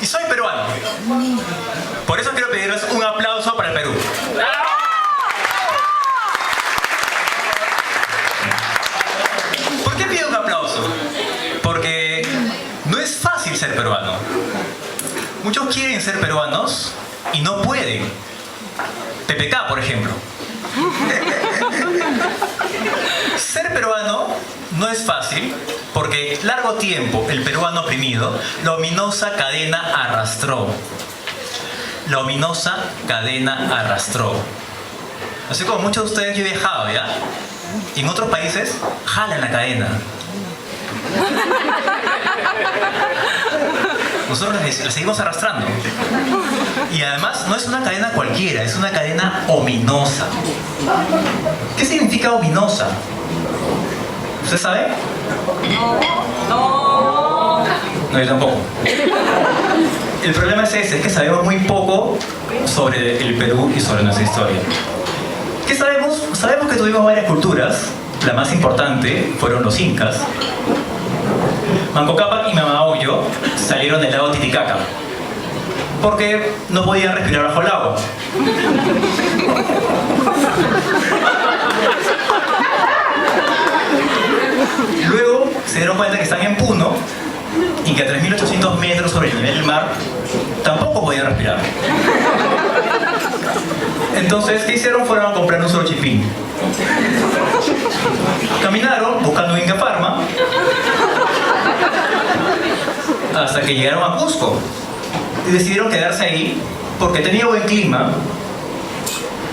y soy peruano. Por eso quiero pedirles un aplauso para el Perú. ¿Por qué pido un aplauso? Porque no es fácil ser peruano. Muchos quieren ser peruanos y no pueden. PPK, por ejemplo. Ser peruano no es fácil porque largo tiempo el peruano oprimido la ominosa cadena arrastró. La ominosa cadena arrastró. Así como muchos de ustedes, yo he viajado, ¿ya? Y en otros países jalan la cadena. Nosotros la seguimos arrastrando. Y además no es una cadena cualquiera, es una cadena ominosa. ¿Qué significa ominosa? ¿Usted sabe? No, yo tampoco. El problema es ese, es que sabemos muy poco sobre el Perú y sobre nuestra historia. ¿Qué sabemos? Sabemos que tuvimos varias culturas. La más importante fueron los incas. Manco Cápac y Mama Ocllo salieron del lago Titicaca porque no podían respirar bajo el agua. Luego se dieron cuenta que están en Puno y que a 3.800 metros sobre el nivel del mar tampoco podían respirar. Entonces, ¿qué hicieron? Fueron a comprar un solo chipín. Caminaron buscando un Inca Pharma hasta que llegaron a Cusco y decidieron quedarse ahí porque tenía buen clima,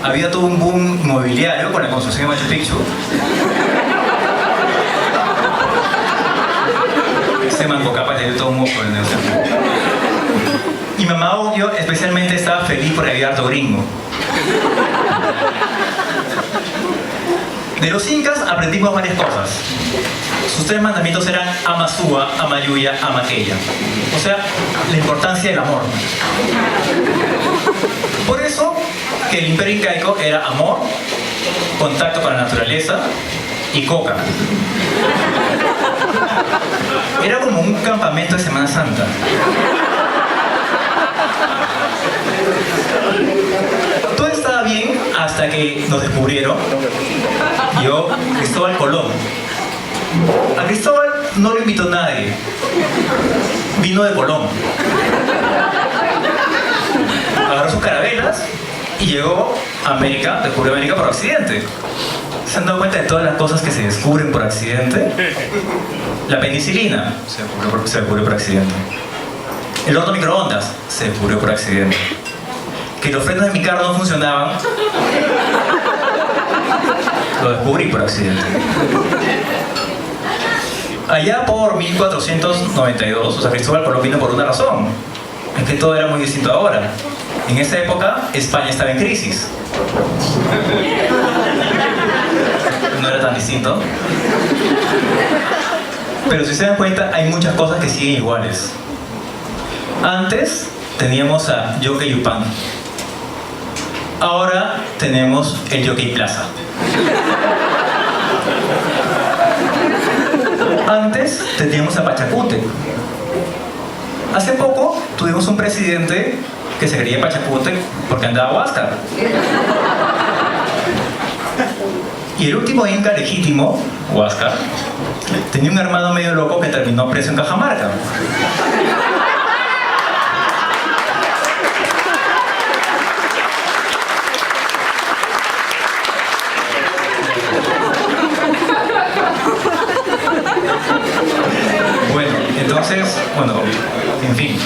había todo un boom inmobiliario con la construcción de Machu Picchu. Ese Manco Cápac tenía todo un moco en el negocio. Y Mama Ocllo especialmente estaba feliz porque había harto gringo. De los incas aprendimos varias cosas. Sus 3 mandamientos eran ama sua, ama yuya, ama aquella. O sea, la importancia del amor. Por eso que el imperio incaico era amor, contacto con la naturaleza y coca. Era como un campamento de Semana Santa. Todo estaba bien hasta que nos descubrieron. Llegó Cristóbal Colón. A Cristóbal no lo invitó nadie. Vino de Colón. Agarró sus carabelas y llegó a América, descubrió América por accidente. ¿Se han dado cuenta de todas las cosas que se descubren por accidente? La penicilina se descubrió por accidente. El horno microondas se descubrió por accidente. Que los frenos de mi carro no funcionaban, lo descubrí por accidente. Allá por 1492, o sea, Cristóbal Colón vino por una razón. Es que todo era muy distinto ahora. En esa época, España estaba en crisis. No era tan distinto. Pero si se dan cuenta, hay muchas cosas que siguen iguales. Antes teníamos a Jockey Yupan. Ahora tenemos el Jockey Plaza. Antes teníamos a Pachacútec. Hace poco tuvimos un presidente que se creía Pachacútec porque andaba a Huáscar. Y el último inca legítimo, Huáscar, tenía un hermano medio loco que terminó preso en Cajamarca. Entonces, bueno, en fin.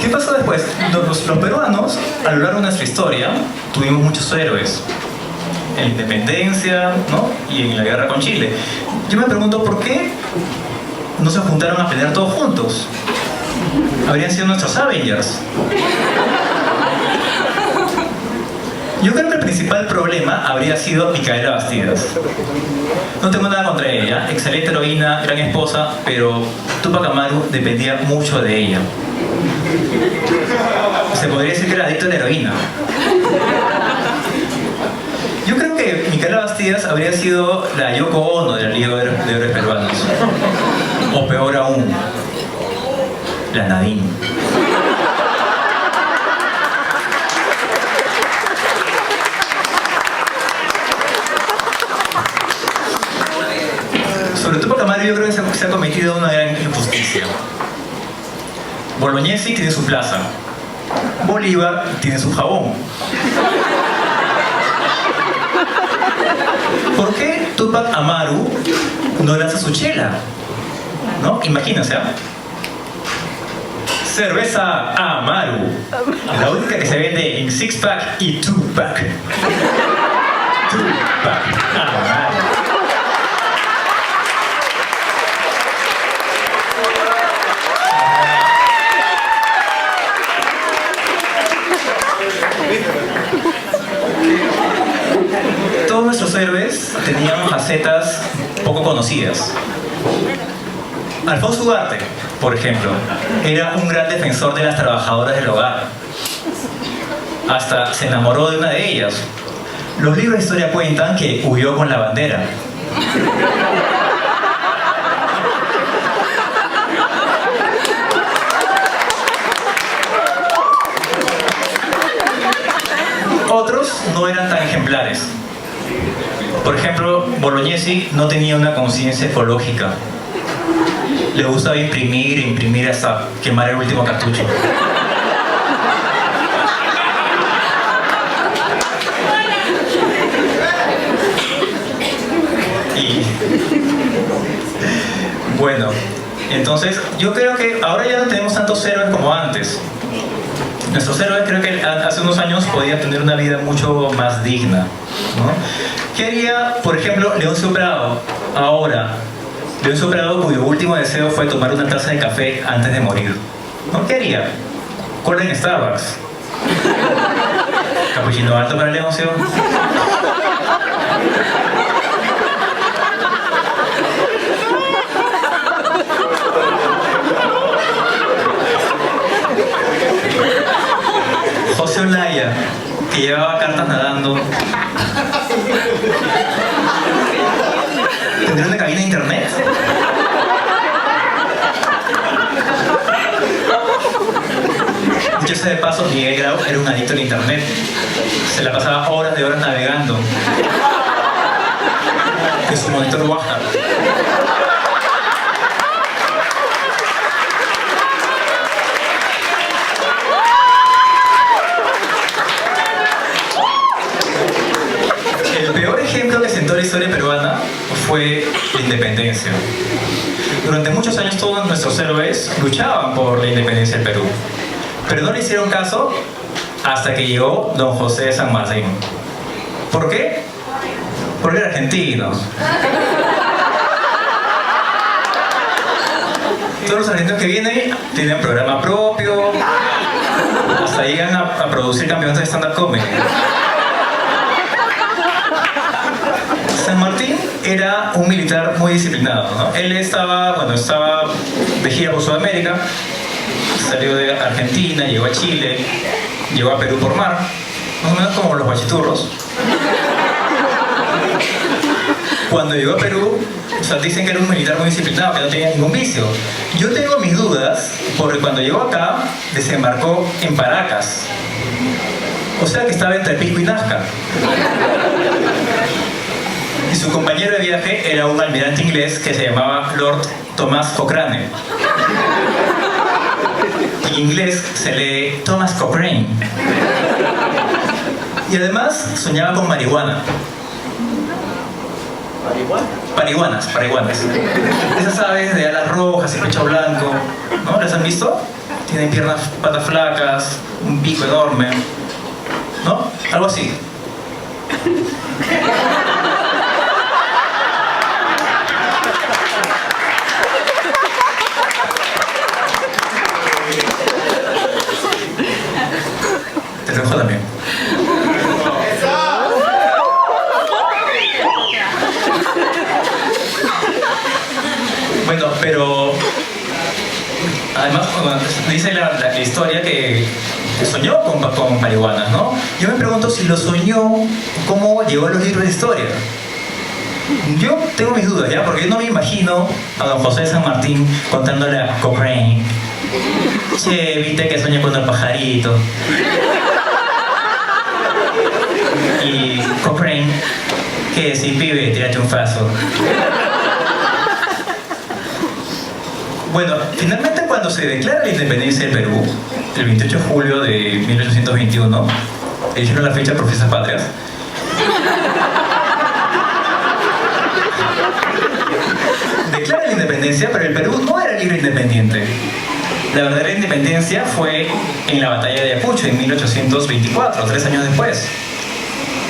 ¿Qué pasó después? Los peruanos, a lo largo de nuestra historia, tuvimos muchos héroes. En la independencia, ¿no? Y en la guerra con Chile. Yo me pregunto, ¿por qué no se juntaron a pelear todos juntos? Habrían sido nuestros Avengers. Yo creo que el principal problema habría sido Micaela Bastidas. No tengo nada contra ella, excelente heroína, gran esposa, pero Túpac Amaru dependía mucho de ella. Se podría decir que era adicto a la heroína. Yo creo que Micaela Bastidas habría sido la Yoko Ono de la Liga de Héroes Peruanos. O peor aún, la Nadine. Sobre Tupac Amaru yo creo que se ha cometido una gran injusticia. Bolognesi tiene su plaza. Bolívar tiene su jabón. ¿Por qué Tupac Amaru no lanza su chela? ¿No? Imagínense, ¿eh? Cerveza Amaru. La única que se vende en 6-pack y 2-pack. 2-pack Amaru. Todos nuestros héroes tenían facetas poco conocidas. Alfonso Ugarte, por ejemplo, era un gran defensor de las trabajadoras del hogar. Hasta se enamoró de una de ellas. Los libros de historia cuentan que huyó con la bandera. Otros no eran tan ejemplares. Por ejemplo, Bolognesi no tenía una conciencia ecológica. Le gustaba imprimir hasta quemar el último cartucho. Y bueno, entonces yo creo que ahora ya no tenemos tantos héroes como antes. Nuestros héroes creo que hace unos años podían tener una vida mucho más digna, ¿no? ¿Qué haría, por ejemplo, Leoncio Prado ahora? Leoncio Prado, cuyo último deseo fue tomar una taza de café antes de morir, ¿no? ¿Qué haría? Cola en Starbucks. Capuchino alto para Leoncio. José Olaya, que llevaba cartas nadando. ¿Tendría una cabina de internet? Dicho sea de paso, Miguel Grau era un adicto al internet. Se la pasaba horas de horas navegando en su monitor WhatsApp. El peor ejemplo que sentó la historia peruana fue la independencia. Durante muchos años todos nuestros héroes luchaban por la independencia del Perú, pero no le hicieron caso hasta que llegó don José de San Martín. ¿Por qué? Porque era argentino. Todos los argentinos que vienen tienen programa propio, hasta llegan a producir campeonatos de stand-up comedy. San Martín era un militar muy disciplinado, ¿no? Él estaba de gira por Sudamérica, salió de Argentina, llegó a Chile, llegó a Perú por mar, más o menos como los guachiturros. Cuando llegó a Perú, dicen que era un militar muy disciplinado, que no tenía ningún vicio. Yo tengo mis dudas, porque cuando llegó acá, desembarcó en Paracas. O sea que estaba entre Pisco y Nazca. Y su compañero de viaje era un almirante inglés que se llamaba Lord Thomas Cochrane. En inglés se lee Thomas Cochrane. Y además soñaba con marihuana. Parihuanas. Esas aves de alas rojas y pecho blanco, ¿no? ¿Las han visto? Tienen piernas, patas flacas, un pico enorme, ¿no? Algo así. Te dejo también. Bueno, pero además dice la historia que soñó con marihuana, ¿no? Yo me pregunto si lo soñó, ¿cómo llegó a los libros de historia? Yo tengo mis dudas, ¿ya? Porque yo no me imagino a don José de San Martín contándole a Cochrane Che, viste que soñé con un pajarito. Y Cochrane, que si pibe, tírate un faso. Bueno, finalmente cuando se declara la independencia del Perú, el 28 de julio de 1821, eligieron la fecha por fiestas patrias. Declara la independencia, pero el Perú no era libre e independiente. La verdadera independencia fue en la batalla de Ayacucho en 1824, 3 años después.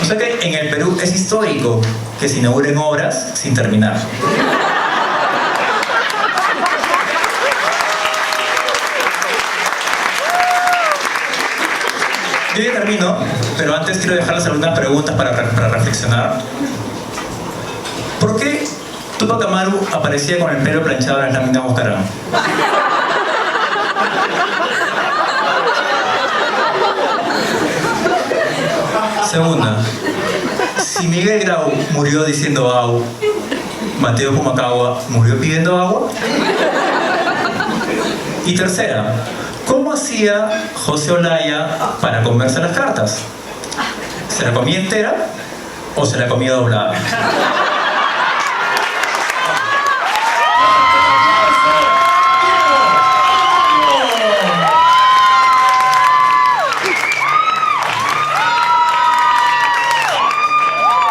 O sea que en el Perú es histórico que se inauguren obras sin terminar. Yo ya termino, pero antes quiero dejarles algunas preguntas para reflexionar. ¿Por qué Túpac Amaru aparecía con el pelo planchado en las láminas Boscarán? Segunda, si Miguel Grau murió diciendo au, Mateo Pumacahua murió pidiendo agua. Y tercera, ¿cómo hacía José Olaya para comerse las cartas? ¿Se la comía entera o se la comía doblada?